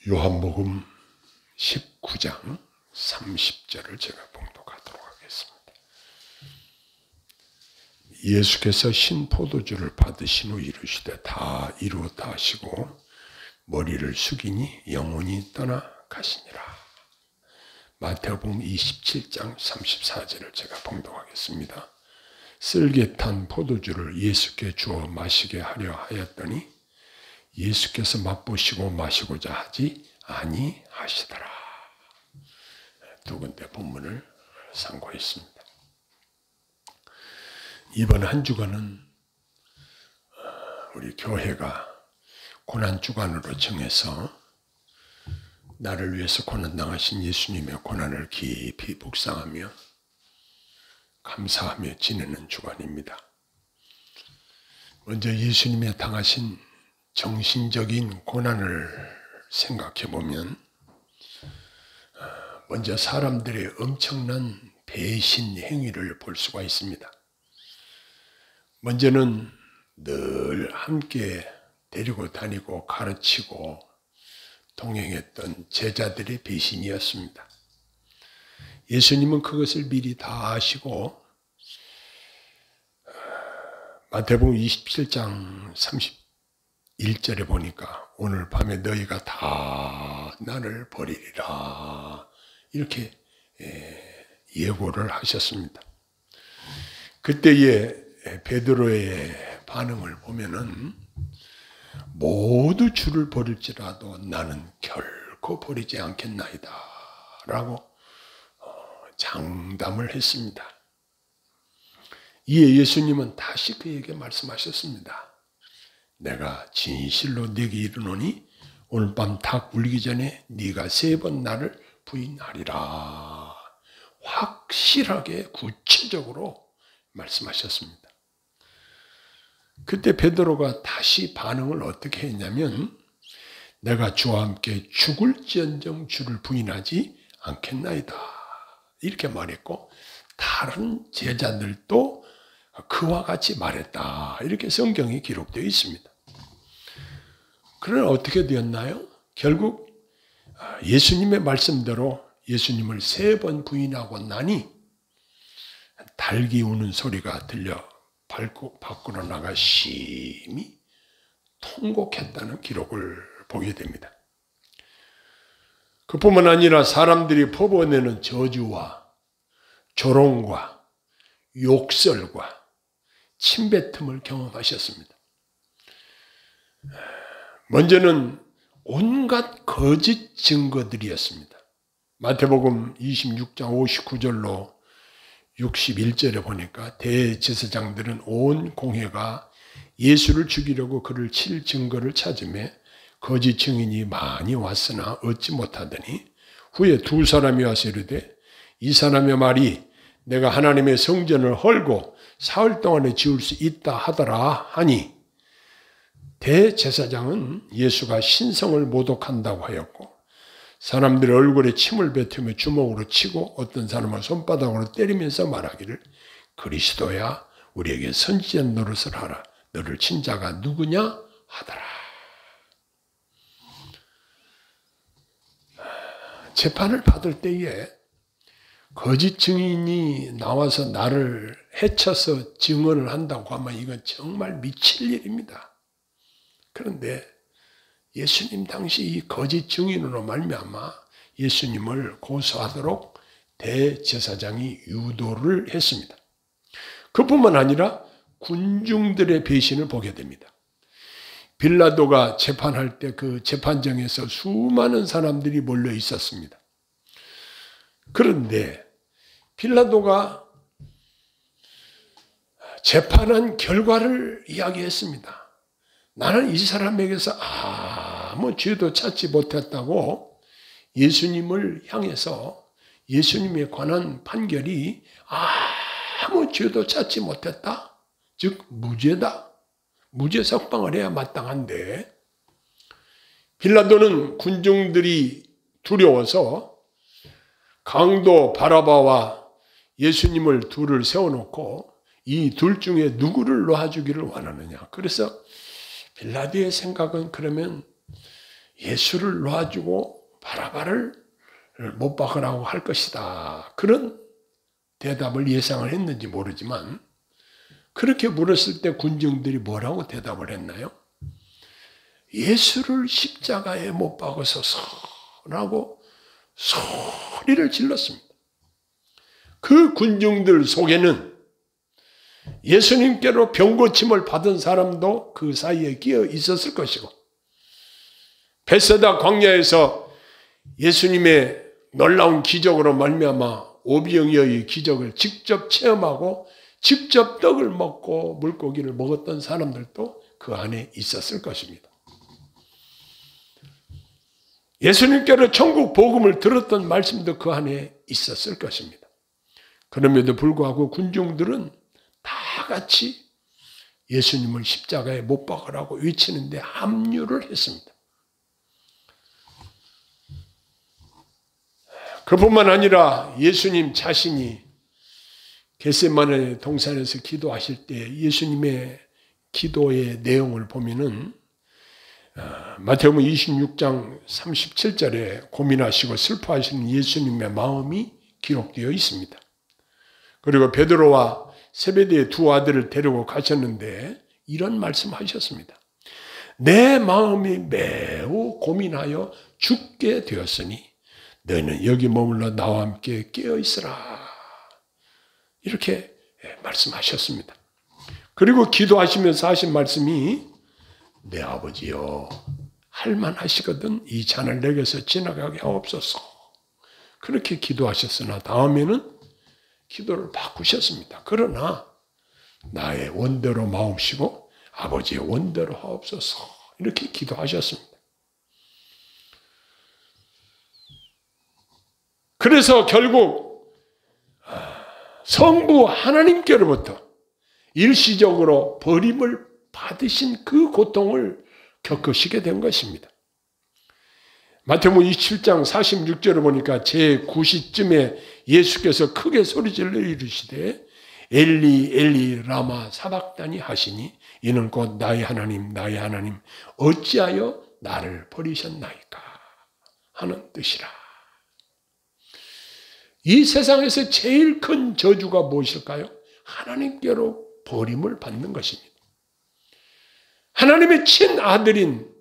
요한복음 19장 30절을 제가 봉독하도록 하겠습니다. 예수께서 신포도주를 받으신 후 이르시되 다 이루었다 하시고 머리를 숙이니 영혼이 떠나 가시니라. 마태복음 27장 34절을 제가 봉독하겠습니다. 쓸개탄 포도주를 예수께 주어 마시게 하려 하였더니 예수께서 맛보시고 마시고자 하지 아니하시더라. 두 군데 본문을 참고했습니다. 이번 한 주간은 우리 교회가 고난주간으로 정해서 나를 위해서 고난당하신 예수님의 고난을 깊이 묵상하며 감사하며 지내는 주간입니다. 먼저 예수님의 당하신 정신적인 고난을 생각해 보면 먼저 사람들의 엄청난 배신 행위를 볼 수가 있습니다. 먼저는 늘 함께 데리고 다니고 가르치고 동행했던 제자들의 배신이었습니다. 예수님은 그것을 미리 다 아시고 마태복음 27장 31절에 보니까 오늘 밤에 너희가 다 나를 버리리라 이렇게 예고를 하셨습니다. 그때의 베드로의 반응을 보면은 모두 주를 버릴지라도 나는 결코 버리지 않겠나이다 라고 장담을 했습니다. 이에 예수님은 다시 그에게 말씀하셨습니다. 내가 진실로 네게 이르노니 오늘 밤 닭 울기 전에 네가 3번 나를 부인하리라. 확실하게 구체적으로 말씀하셨습니다. 그때 베드로가 다시 반응을 어떻게 했냐면 내가 주와 함께 죽을지언정 주를 부인하지 않겠나이다 이렇게 말했고 다른 제자들도 그와 같이 말했다 이렇게 성경에 기록되어 있습니다. 그러나 어떻게 되었나요? 결국 예수님의 말씀대로 예수님을 3번 부인하고 나니 닭이 우는 소리가 들려 밖으로 나가 심히 통곡했다는 기록을 보게 됩니다. 그뿐만 아니라 사람들이 퍼부어내는 저주와 조롱과 욕설과 침뱉음을 경험하셨습니다. 먼저는 온갖 거짓 증거들이었습니다. 마태복음 26장 59절로 61절에 보니까 대제사장들은 온 공회가 예수를 죽이려고 그를 칠 증거를 찾으매 거짓 증인이 많이 왔으나 얻지 못하더니 후에 2 사람이 와서 이르되 이 사람의 말이 내가 하나님의 성전을 헐고 사흘 동안에 지을 수 있다 하더라 하니 대제사장은 예수가 신성을 모독한다고 하였고 사람들의 얼굴에 침을 뱉으며 주먹으로 치고 어떤 사람을 손바닥으로 때리면서 말하기를 그리스도야 우리에게 선지자 노릇을 하라. 너를 친 자가 누구냐 하더라. 재판을 받을 때에 거짓 증인이 나와서 나를 해쳐서 증언을 한다고 하면 이건 정말 미칠 일입니다. 그런데 예수님 당시 이 거짓 증인으로 말미암아 예수님을 고소하도록 대제사장이 유도를 했습니다. 그뿐만 아니라 군중들의 배신을 보게 됩니다. 빌라도가 재판할 때 그 재판정에서 수많은 사람들이 몰려 있었습니다. 그런데 빌라도가 재판한 결과를 이야기했습니다. 나는 이 사람에게서 아무 죄도 찾지 못했다고 예수님을 향해서 예수님에 관한 판결이 아무 죄도 찾지 못했다. 즉 무죄다. 무죄 석방을 해야 마땅한데 빌라도는 군중들이 두려워서 강도 바라바와 예수님을 둘을 세워놓고 이 둘 중에 누구를 놓아주기를 원하느냐. 그래서 빌라도의 생각은 그러면 예수를 놔주고 바라바를 못 박으라고 할 것이다. 그런 대답을 예상을 했는지 모르지만 그렇게 물었을 때 군중들이 뭐라고 대답을 했나요? 예수를 십자가에 못 박으소서라고 소리를 질렀습니다. 그 군중들 속에는 예수님께로 병고침을 받은 사람도 그 사이에 끼어 있었을 것이고, 베세다 광야에서 예수님의 놀라운 기적으로 말미암아 오병이어의 기적을 직접 체험하고 직접 떡을 먹고 물고기를 먹었던 사람들도 그 안에 있었을 것입니다. 예수님께로 천국 복음을 들었던 말씀도 그 안에 있었을 것입니다. 그럼에도 불구하고 군중들은 다 같이 예수님을 십자가에 못 박으라고 외치는데 합류를 했습니다. 그뿐만 아니라 예수님 자신이 겟세마네 동산에서 기도하실 때 예수님의 기도의 내용을 보면은 마태복음 26장 37절에 고민하시고 슬퍼하시는 예수님의 마음이 기록되어 있습니다. 그리고 베드로와 세베대의 두 아들을 데리고 가셨는데 이런 말씀하셨습니다. 내 마음이 매우 고민하여 죽게 되었으니 너희는 여기 머물러 나와 함께 깨어 있으라. 이렇게 말씀하셨습니다. 그리고 기도하시면서 하신 말씀이 내 아버지여 할만하시거든 이 잔을 내게서 지나가게 하옵소서. 그렇게 기도하셨으나 다음에는 기도를 바꾸셨습니다. 그러나 나의 원대로 마옵시고 아버지의 원대로 하옵소서. 이렇게 기도하셨습니다. 그래서 결국 성부 하나님께로부터 일시적으로 버림을 받으신 그 고통을 겪으시게 된 것입니다. 마태복음 27장 46절을 보니까 제9시쯤에 예수께서 크게 소리질러 이르시되 엘리 엘리 라마 사박다니 하시니 이는 곧 나의 하나님 나의 하나님 어찌하여 나를 버리셨나이까 하는 뜻이라. 이 세상에서 제일 큰 저주가 무엇일까요? 하나님께로 버림을 받는 것입니다. 하나님의 친아들인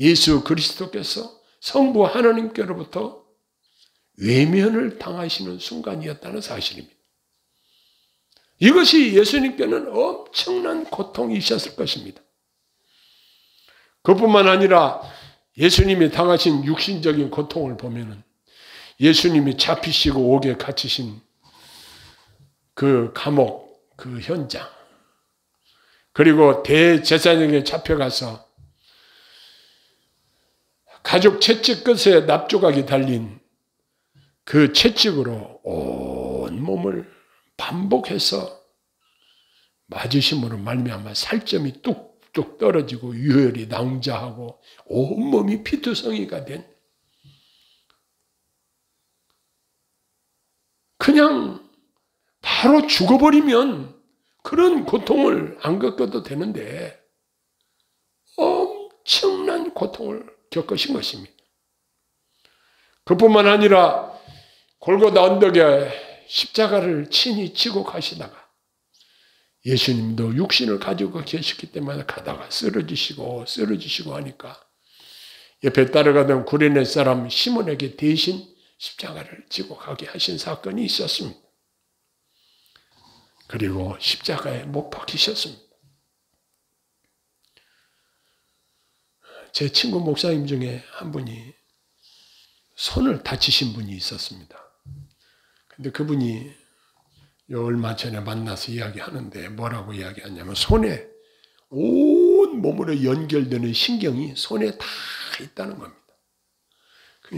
예수 그리스도께서 성부 하나님께로부터 외면을 당하시는 순간이었다는 사실입니다. 이것이 예수님께는 엄청난 고통이셨을 것입니다. 그뿐만 아니라 예수님이 당하신 육신적인 고통을 보면은 예수님이 잡히시고 옥에 갇히신 그 감옥, 그 현장, 그리고 대제사장에게 잡혀가서 가죽 채찍 끝에 납조각이 달린 그 채찍으로 온 몸을 반복해서 맞으심으로 말미암아 살점이 뚝뚝 떨어지고 유혈이 낭자하고 온몸이 피투성이가 된 그냥 바로 죽어버리면 그런 고통을 안 겪어도 되는데 엄청난 고통을 겪으신 것입니다. 그뿐만 아니라 골고다 언덕에 십자가를 친히 지고 가시다가 예수님도 육신을 가지고 계셨기 때문에 가다가 쓰러지시고 하니까 옆에 따라가던 구레네 사람 시몬에게 대신 십자가를 지고 가게 하신 사건이 있었습니다. 그리고 십자가에 못 박히셨습니다. 제 친구 목사님 중에 한 분이 손을 다치신 분이 있었습니다. 근데 그분이 얼마 전에 만나서 이야기하는데 뭐라고 이야기하냐면 손에 온 몸으로 연결되는 신경이 손에 다 있다는 겁니다.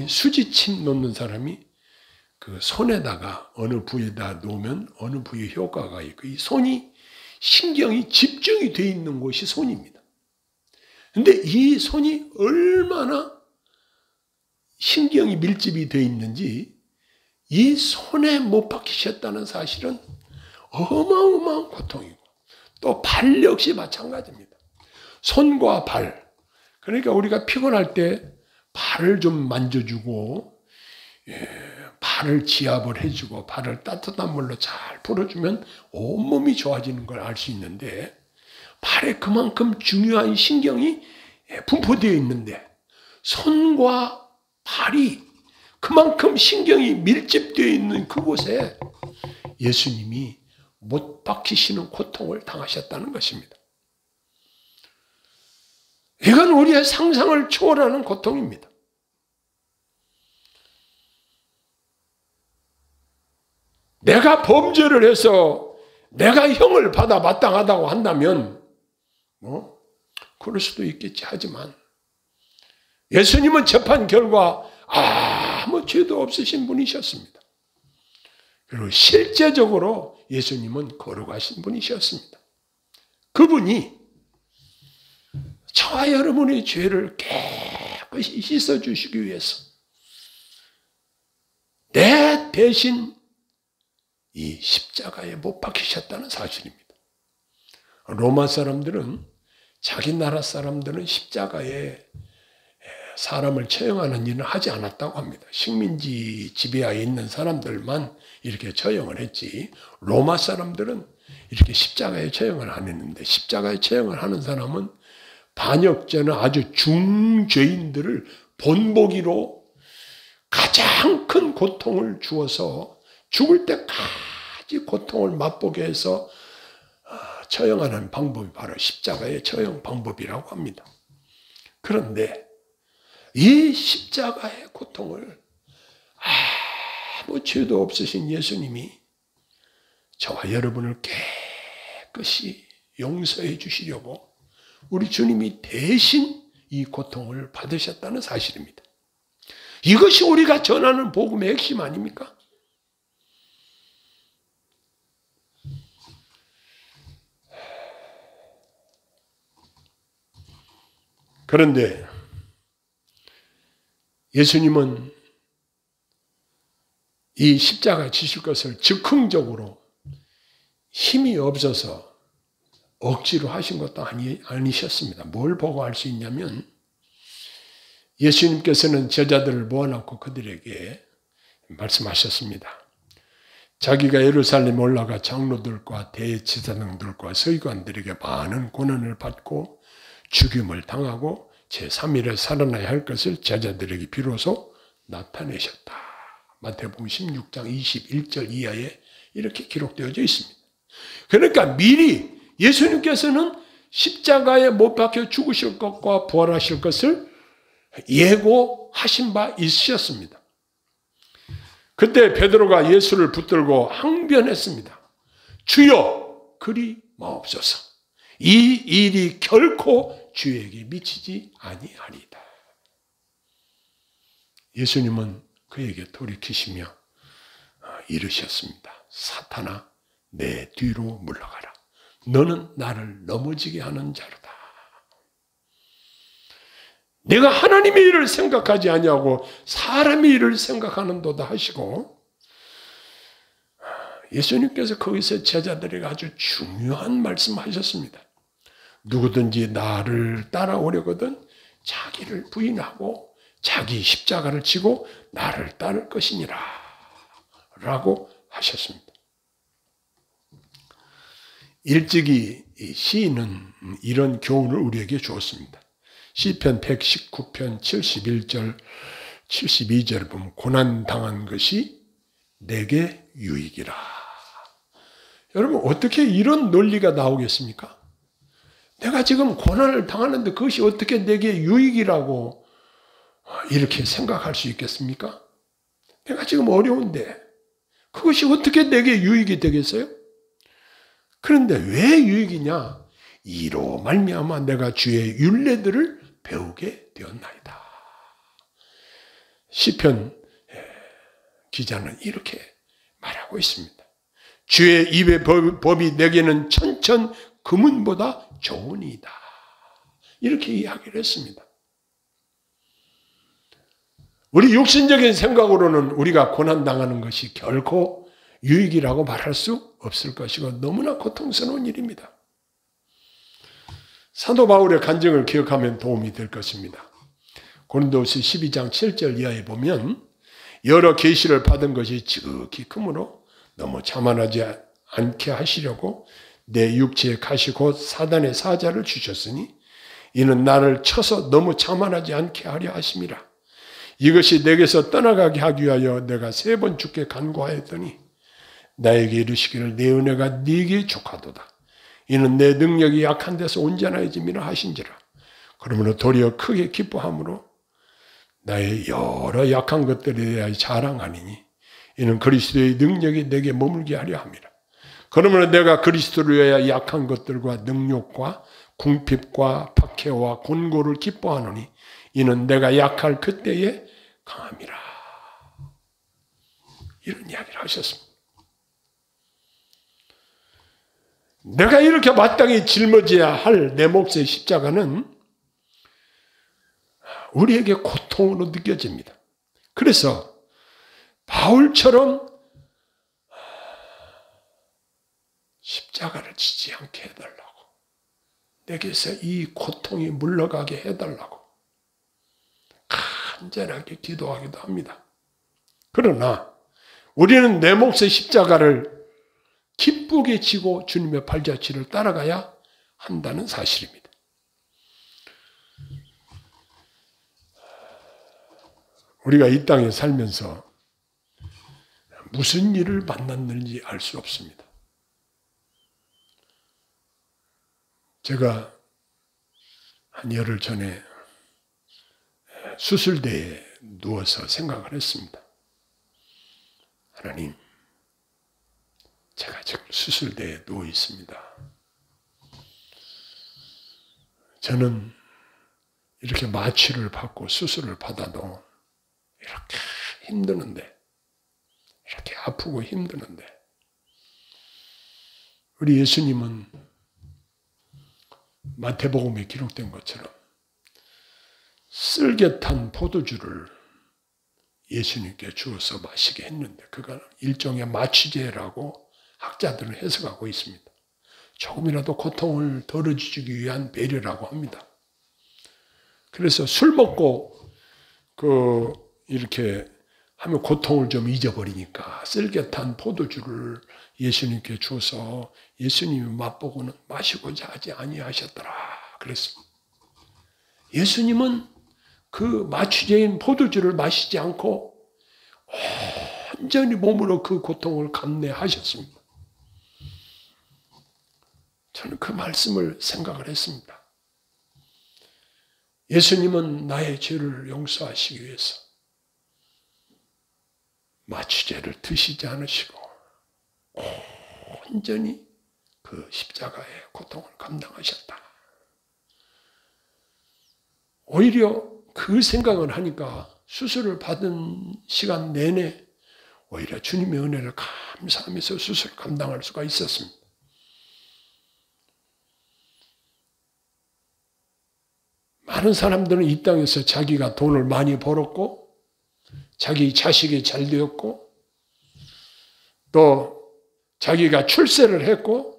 수지침 놓는 사람이 그 손에다가 어느 부위에다 놓으면 어느 부위에 효과가 있고 이 손이 신경이 집중이 되어 있는 곳이 손입니다. 근데 이 손이 얼마나 신경이 밀집이 되어 있는지 이 손에 못 박히셨다는 사실은 어마어마한 고통이고 또 발 역시 마찬가지입니다. 손과 발. 그러니까 우리가 피곤할 때 발을 좀 만져주고 발을 지압을 해주고 발을 따뜻한 물로 잘 풀어주면 온몸이 좋아지는 걸 알 수 있는데 발에 그만큼 중요한 신경이 분포되어 있는데 손과 발이 그만큼 신경이 밀집되어 있는 그곳에 예수님이 못 박히시는 고통을 당하셨다는 것입니다. 이건 우리의 상상을 초월하는 고통입니다. 내가 범죄를 해서 내가 형을 받아 마땅하다고 한다면 그럴 수도 있겠지. 하지만 예수님은 재판 결과 아무 죄도 없으신 분이셨습니다. 그리고 실제적으로 예수님은 거룩하신 분이셨습니다. 그분이 저와 여러분의 죄를 깨끗이 씻어주시기 위해서 내 대신 이 십자가에 못 박히셨다는 사실입니다. 로마 사람들은, 자기 나라 사람들은 십자가에 사람을 처형하는 일은 하지 않았다고 합니다. 식민지 지배하에 있는 사람들만 이렇게 처형을 했지, 로마 사람들은 이렇게 십자가에 처형을 안 했는데, 십자가에 처형을 하는 사람은 반역죄는 아주 중죄인들을 본보기로 가장 큰 고통을 주어서 죽을 때까지 고통을 맛보게 해서 처형하는 방법이 바로 십자가의 처형 방법이라고 합니다. 그런데 이 십자가의 고통을 아무 죄도 없으신 예수님이 저와 여러분을 깨끗이 용서해 주시려고 우리 주님이 대신 이 고통을 받으셨다는 사실입니다. 이것이 우리가 전하는 복음의 핵심 아닙니까? 그런데 예수님은 이 십자가 지실 것을 즉흥적으로 힘이 없어서 억지로 하신 것도 아니셨습니다. 뭘 보고 알 수 있냐면, 예수님께서는 제자들을 모아놓고 그들에게 말씀하셨습니다. 자기가 예루살렘에 올라가 장로들과 대제사장들과 서기관들에게 많은 고난을 받고 죽임을 당하고 제3일에 살아나야 할 것을 제자들에게 비로소 나타내셨다. 마태복음 16장 21절 이하에 이렇게 기록되어져 있습니다. 그러니까 미리 예수님께서는 십자가에 못 박혀 죽으실 것과 부활하실 것을 예고하신 바 있으셨습니다. 그때 베드로가 예수를 붙들고 항변했습니다. 주여, 그리 마옵소서. 이 일이 결코 주에게 미치지 아니하리이다. 예수님은 그에게 돌이키시며 이르셨습니다. 사탄아, 내 뒤로 물러가라. 너는 나를 넘어지게 하는 자로다. 내가 하나님의 일을 생각하지 아니하고 사람의 일을 생각하는도다 하시고, 예수님께서 거기서 제자들에게 아주 중요한 말씀하셨습니다. 누구든지 나를 따라오려거든 자기를 부인하고 자기 십자가를 지고 나를 따를 것이니라 라고 하셨습니다. 일찍이 시인은 이런 교훈을 우리에게 주었습니다. 시편 119편 71절 72절을 보면 고난당한 것이 내게 유익이라. 여러분, 어떻게 이런 논리가 나오겠습니까? 내가 지금 고난을 당하는데 그것이 어떻게 내게 유익이라고 이렇게 생각할 수 있겠습니까? 내가 지금 어려운데 그것이 어떻게 내게 유익이 되겠어요? 그런데 왜 유익이냐? 이로 말미암아 내가 주의 율례들을 배우게 되었나이다. 시편 기자는 이렇게 말하고 있습니다. 주의 입의 법이 내게는 천천 금은보다 좋으니이다. 이렇게 이야기를 했습니다. 우리 육신적인 생각으로는 우리가 고난당하는 것이 결코 유익이라고 말할 수 없을 것이고 너무나 고통스러운 일입니다. 사도 바울의 간증을 기억하면 도움이 될 것입니다. 고린도후서 12장 7절 이하에 보면 여러 계시를 받은 것이 지극히 크므로 너무 자만하지 않게 하시려고 내 육체의 가시 곧 사단의 사자를 주셨으니 이는 나를 쳐서 너무 자만하지 않게 하려 하심이라. 이것이 내게서 떠나가게 하기 위하여 내가 3번 주께 간구하였더니 나에게 이르시기를 내 은혜가 네게 족하도다. 이는 내 능력이 약한 데서 온전해짐이라 하신지라. 그러므로 도리어 크게 기뻐함으로 나의 여러 약한 것들에 대하여 자랑하니니 이는 그리스도의 능력이 내게 머물게 하려 함이라. 그러므로 내가 그리스도를 위하여 약한 것들과 능력과 궁핍과 박해와 곤고를 기뻐하노니 이는 내가 약할 그때에 강함이라. 이런 이야기를 하셨습니다. 내가 이렇게 마땅히 짊어져야 할 내 몫의 십자가는 우리에게 고통으로 느껴집니다. 그래서 바울처럼 십자가를 지지 않게 해달라고, 내게서 이 고통이 물러가게 해달라고 간절하게 기도하기도 합니다. 그러나 우리는 내 몫의 십자가를 기쁘게 지고 주님의 발자취를 따라가야 한다는 사실입니다. 우리가 이 땅에 살면서 무슨 일을 만났는지 알 수 없습니다. 제가 한 열흘 전에 수술대에 누워서 생각을 했습니다. 하나님, 제가 지금 수술대에 누워 있습니다. 저는 이렇게 마취를 받고 수술을 받아도 이렇게 힘드는데, 이렇게 아프고 힘드는데, 우리 예수님은 마태복음에 기록된 것처럼 쓸개탄 포도주를 예수님께 주어서 마시게 했는데 그건 일종의 마취제라고 학자들은 해석하고 있습니다. 조금이라도 고통을 덜어주기 위한 배려라고 합니다. 그래서 술 먹고 이렇게 하면 고통을 좀 잊어버리니까 쓸개탄 포도주를 예수님께 주어서 예수님이 맛보고는 마시고자 하지 아니하셨더라 그랬습니다. 예수님은 그 마취제인 포도주를 마시지 않고 온전히 몸으로 그 고통을 감내하셨습니다. 저는 그 말씀을 생각을 했습니다. 예수님은 나의 죄를 용서하시기 위해서 마취제를 드시지 않으시고 온전히 그 십자가의 고통을 감당하셨다. 오히려 그 생각을 하니까 수술을 받은 시간 내내 오히려 주님의 은혜를 감사하면서 수술을 감당할 수가 있었습니다. 많은 사람들은 이 땅에서 자기가 돈을 많이 벌었고 자기 자식이 잘 되었고 또 자기가 출세를 했고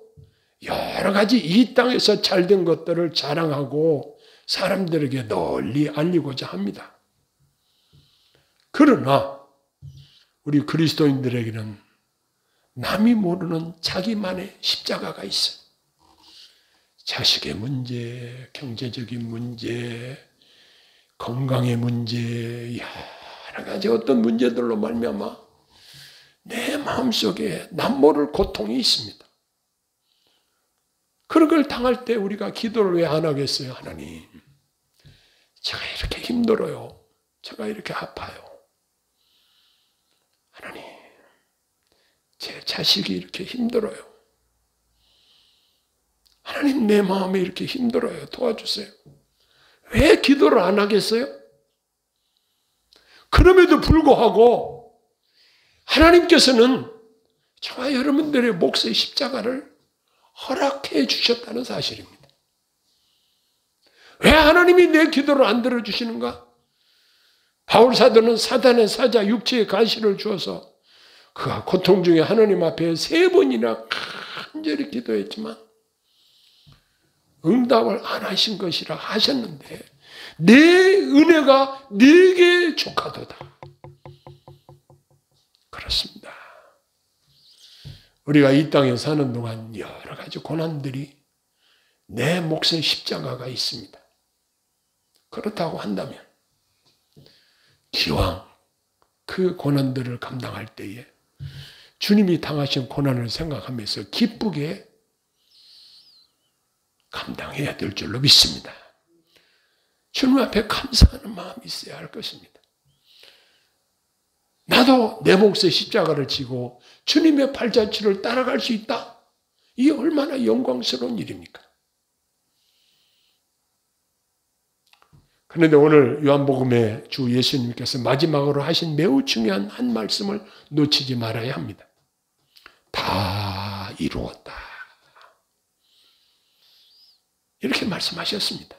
여러 가지 이 땅에서 잘된 것들을 자랑하고 사람들에게 널리 알리고자 합니다. 그러나 우리 그리스도인들에게는 남이 모르는 자기만의 십자가가 있어요. 자식의 문제, 경제적인 문제, 건강의 문제, 여러 가지 어떤 문제들로 말미암아 내 마음속에 남모를 고통이 있습니다. 그런 걸 당할 때 우리가 기도를 왜 안 하겠어요? 하나님, 제가 이렇게 힘들어요. 제가 이렇게 아파요. 하나님, 제 자식이 이렇게 힘들어요. 하나님, 내 마음이 이렇게 힘들어요. 도와주세요. 왜 기도를 안 하겠어요? 그럼에도 불구하고 하나님께서는 저와 여러분들의 몫의 십자가를 허락해 주셨다는 사실입니다. 왜 하나님이 내 기도를 안 들어주시는가? 바울 사도는 사단의 사자 육체의 가시를 주어서 그가 고통 중에 하나님 앞에 3번이나 간절히 기도했지만 응답을 안 하신 것이라 하셨는데 내 은혜가 네게 족하도다. 그렇습니다. 우리가 이 땅에 사는 동안 여러 가지 고난들이 내 몫의 십자가가 있습니다. 그렇다고 한다면 기왕 그 고난들을 감당할 때에 주님이 당하신 고난을 생각하면서 기쁘게 감당해야 될 줄로 믿습니다. 주님 앞에 감사하는 마음이 있어야 할 것입니다. 나도 내 몫의 십자가를 지고 주님의 발자취를 따라갈 수 있다. 이게 얼마나 영광스러운 일입니까? 그런데 오늘 요한복음에 주 예수님께서 마지막으로 하신 매우 중요한 한 말씀을 놓치지 말아야 합니다. 다 이루었다. 이렇게 말씀하셨습니다.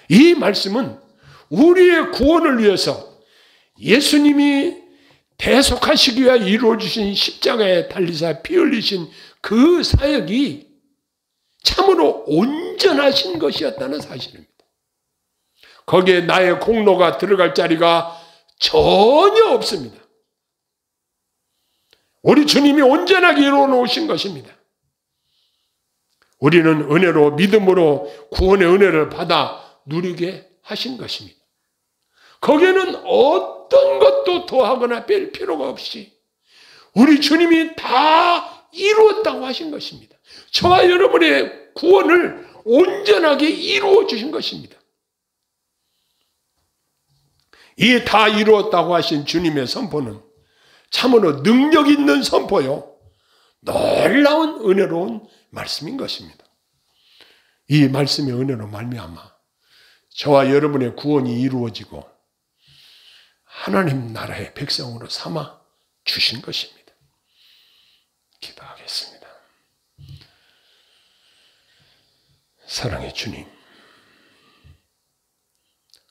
이 말씀은 우리의 구원을 위해서 예수님이 대속하시기 위해 이루어주신 십자가에 달리사 피 흘리신 그 사역이 참으로 온전하신 것이었다는 사실입니다. 거기에 나의 공로가 들어갈 자리가 전혀 없습니다. 우리 주님이 온전하게 이루어 놓으신 것입니다. 우리는 은혜로 믿음으로 구원의 은혜를 받아 누리게 하신 것입니다. 거기에는 어떤 것도 더하거나 뺄 필요가 없이 우리 주님이 다 이루었다고 하신 것입니다. 저와 여러분의 구원을 온전하게 이루어 주신 것입니다. 이 다 이루었다고 하신 주님의 선포는 참으로 능력 있는 선포요. 놀라운 은혜로운 말씀인 것입니다. 이 말씀의 은혜로 말미암아 저와 여러분의 구원이 이루어지고 하나님 나라의 백성으로 삼아 주신 것입니다. 기도하겠습니다. 사랑의 주님,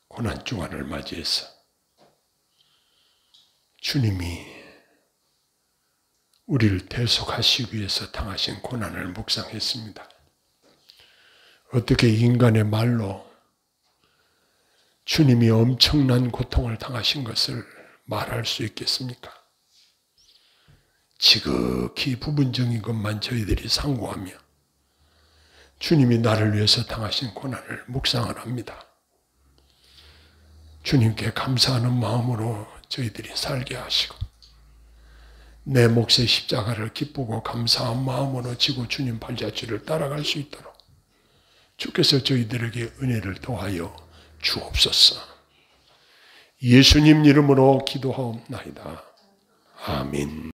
고난 주간을 맞이해서 주님이 우리를 대속하시기 위해서 당하신 고난을 묵상했습니다. 어떻게 인간의 말로 주님이 엄청난 고통을 당하신 것을 말할 수 있겠습니까? 지극히 부분적인 것만 저희들이 상고하며 주님이 나를 위해서 당하신 고난을 묵상을 합니다. 주님께 감사하는 마음으로 저희들이 살게 하시고 내 몫의 십자가를 기쁘고 감사한 마음으로 지고 주님 발자취를 따라갈 수 있도록 주께서 저희들에게 은혜를 더하여 주옵소서. 예수님 이름으로 기도하옵나이다. 아멘.